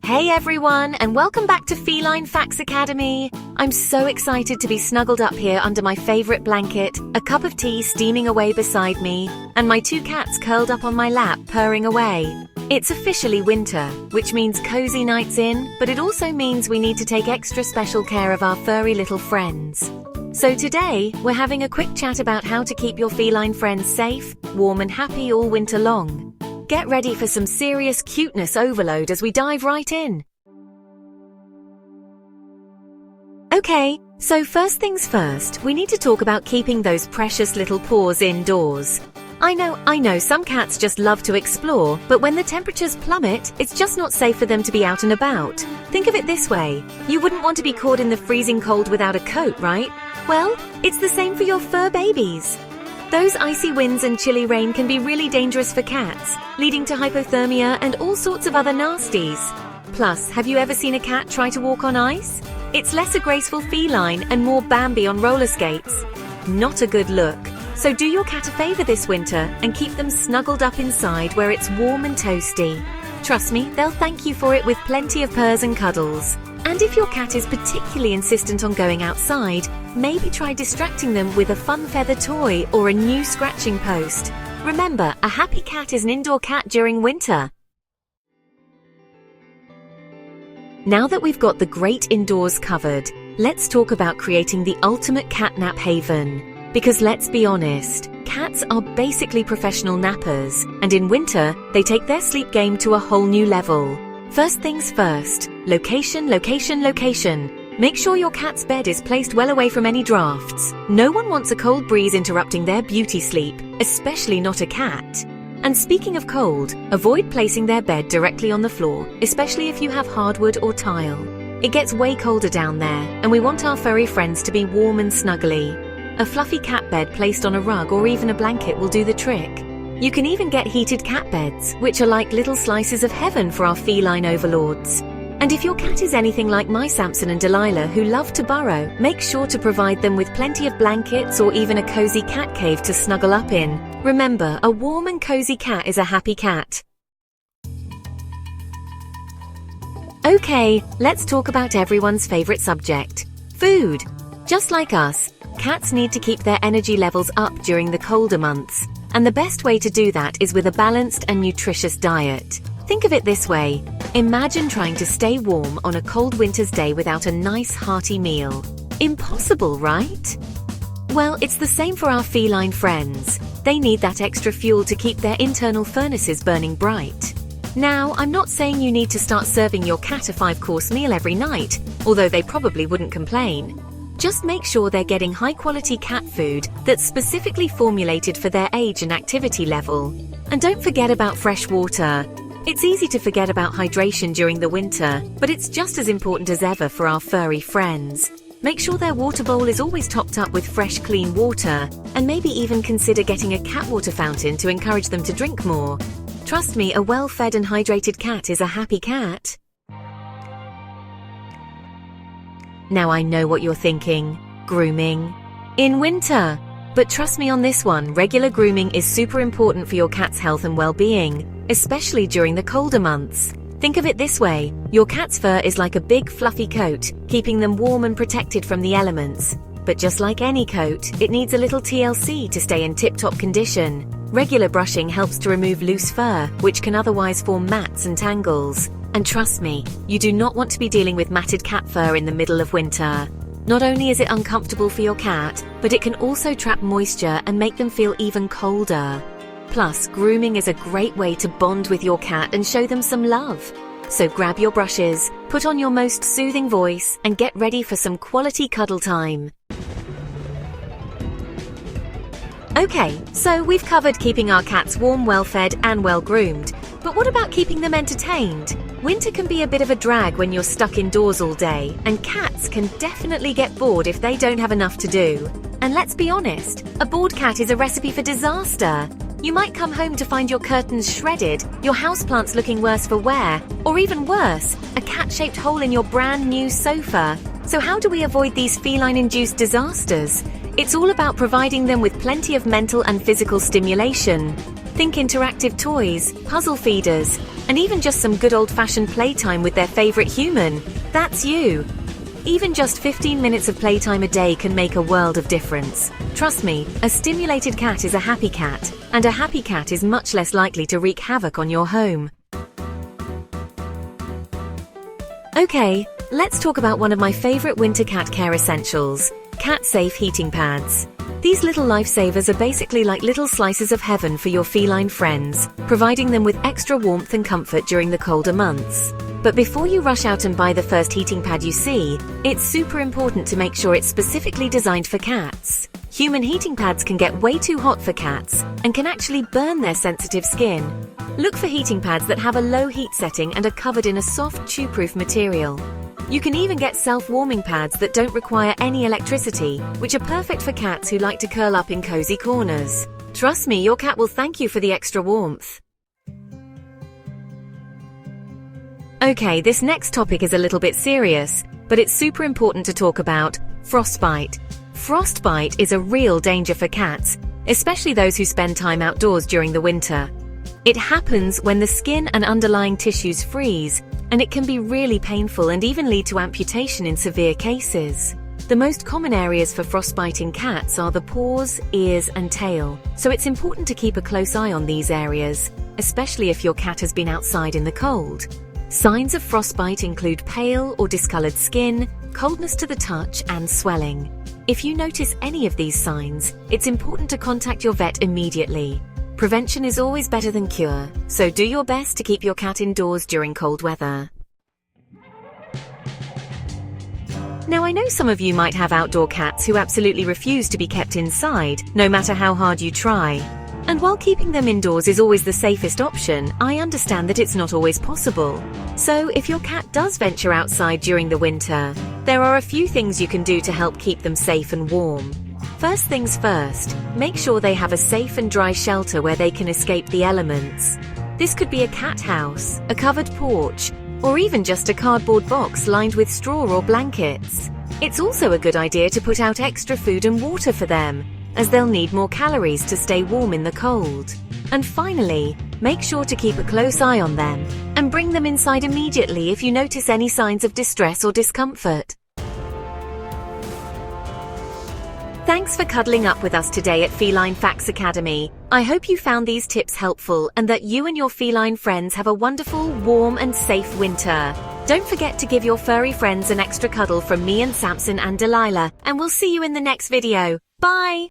Hey everyone, and welcome back to Feline Facts Academy. I'm so excited to be snuggled up here under my favorite blanket, a cup of tea steaming away beside me, and my two cats curled up on my lap purring away. It's officially winter, which means cozy nights in, but it also means we need to take extra special care of our furry little friends. So today, we're having a quick chat about how to keep your feline friends safe, warm and happy all winter long. Get ready for some serious cuteness overload as we dive right in. Okay, so first things first, we need to talk about keeping those precious little paws indoors. I know, some cats just love to explore, but when the temperatures plummet, it's just not safe for them to be out and about. Think of it this way, you wouldn't want to be caught in the freezing cold without a coat, right? Well, it's the same for your fur babies. Those icy winds and chilly rain can be really dangerous for cats, leading to hypothermia and all sorts of other nasties. Plus, have you ever seen a cat try to walk on ice? It's less a graceful feline and more Bambi on roller skates. Not a good look. So do your cat a favor this winter and keep them snuggled up inside where it's warm and toasty. Trust me, they'll thank you for it with plenty of purrs and cuddles. And if your cat is particularly insistent on going outside, maybe try distracting them with a fun feather toy or a new scratching post. Remember, a happy cat is an indoor cat during winter. Now that we've got the great indoors covered, let's talk about creating the ultimate catnap haven. Because let's be honest, cats are basically professional nappers, and in winter, they take their sleep game to a whole new level. First things first, location. Make sure your cat's bed is placed well away from any drafts. No one wants a cold breeze interrupting their beauty sleep, especially not a cat. And speaking of cold, avoid placing their bed directly on the floor, especially if you have hardwood or tile. It gets way colder down there, and we want our furry friends to be warm and snuggly. A fluffy cat bed placed on a rug or even a blanket will do the trick. You can even get heated cat beds, which are like little slices of heaven for our feline overlords. And if your cat is anything like my Samson and Delilah, who love to burrow, make sure to provide them with plenty of blankets or even a cozy cat cave to snuggle up in. Remember, a warm and cozy cat is a happy cat. Okay, let's talk about everyone's favorite subject, food. Just like us, cats need to keep their energy levels up during the colder months. And the best way to do that is with a balanced and nutritious diet. Think of it this way. Imagine trying to stay warm on a cold winter's day without a nice hearty meal. Impossible, right? Well, it's the same for our feline friends. They need that extra fuel to keep their internal furnaces burning bright. Now, I'm not saying you need to start serving your cat a 5-course meal every night, although they probably wouldn't complain. Just make sure they're getting high-quality cat food that's specifically formulated for their age and activity level. And don't forget about fresh water. It's easy to forget about hydration during the winter, but it's just as important as ever for our furry friends. Make sure their water bowl is always topped up with fresh, clean water, and maybe even consider getting a cat water fountain to encourage them to drink more. Trust me, a well-fed and hydrated cat is a happy cat. Now I know what you're thinking, grooming in winter. But trust me on this one, regular grooming is super important for your cat's health and well-being, especially during the colder months. Think of it this way, your cat's fur is like a big fluffy coat, keeping them warm and protected from the elements. But just like any coat, it needs a little TLC to stay in tip-top condition. Regular brushing helps to remove loose fur, which can otherwise form mats and tangles. And trust me, you do not want to be dealing with matted cat fur in the middle of winter. Not only is it uncomfortable for your cat, but it can also trap moisture and make them feel even colder. Plus, grooming is a great way to bond with your cat and show them some love. So grab your brushes, put on your most soothing voice, and get ready for some quality cuddle time. Okay, so we've covered keeping our cats warm, well-fed, and well-groomed. But what about keeping them entertained? Winter can be a bit of a drag when you're stuck indoors all day, and cats can definitely get bored if they don't have enough to do. And let's be honest, a bored cat is a recipe for disaster. You might come home to find your curtains shredded, your houseplants looking worse for wear, or even worse, a cat-shaped hole in your brand new sofa. So how do we avoid these feline-induced disasters? It's all about providing them with plenty of mental and physical stimulation. Think interactive toys, puzzle feeders, and even just some good old-fashioned playtime with their favorite human. That's you. Even just 15 minutes of playtime a day can make a world of difference. Trust me, a stimulated cat is a happy cat, and a happy cat is much less likely to wreak havoc on your home. Okay, let's talk about one of my favorite winter cat care essentials, cat-safe heating pads. These little lifesavers are basically like little slices of heaven for your feline friends, providing them with extra warmth and comfort during the colder months. But before you rush out and buy the first heating pad you see, it's super important to make sure it's specifically designed for cats. Human heating pads can get way too hot for cats and can actually burn their sensitive skin. Look for heating pads that have a low heat setting and are covered in a soft, chew-proof material. You can even get self-warming pads that don't require any electricity, which are perfect for cats who like to curl up in cozy corners. Trust me, your cat will thank you for the extra warmth. Okay, this next topic is a little bit serious, but it's super important to talk about: frostbite. Frostbite is a real danger for cats, especially those who spend time outdoors during the winter. It happens when the skin and underlying tissues freeze, and it can be really painful and even lead to amputation in severe cases. The most common areas for frostbite in cats are the paws, ears, and tail, so it's important to keep a close eye on these areas, especially if your cat has been outside in the cold. Signs of frostbite include pale or discolored skin, coldness to the touch, and swelling. If you notice any of these signs, it's important to contact your vet immediately. Prevention is always better than cure, so do your best to keep your cat indoors during cold weather. Now, I know some of you might have outdoor cats who absolutely refuse to be kept inside, no matter how hard you try. And while keeping them indoors is always the safest option, I understand that it's not always possible. So if your cat does venture outside during the winter, there are a few things you can do to help keep them safe and warm. First things first, make sure they have a safe and dry shelter where they can escape the elements. This could be a cat house, a covered porch, or even just a cardboard box lined with straw or blankets. It's also a good idea to put out extra food and water for them, as they'll need more calories to stay warm in the cold. And finally, make sure to keep a close eye on them and bring them inside immediately if you notice any signs of distress or discomfort. Thanks for cuddling up with us today at Feline Facts Academy. I hope you found these tips helpful and that you and your feline friends have a wonderful, warm and safe winter. Don't forget to give your furry friends an extra cuddle from me and Samson and Delilah, and we'll see you in the next video. Bye!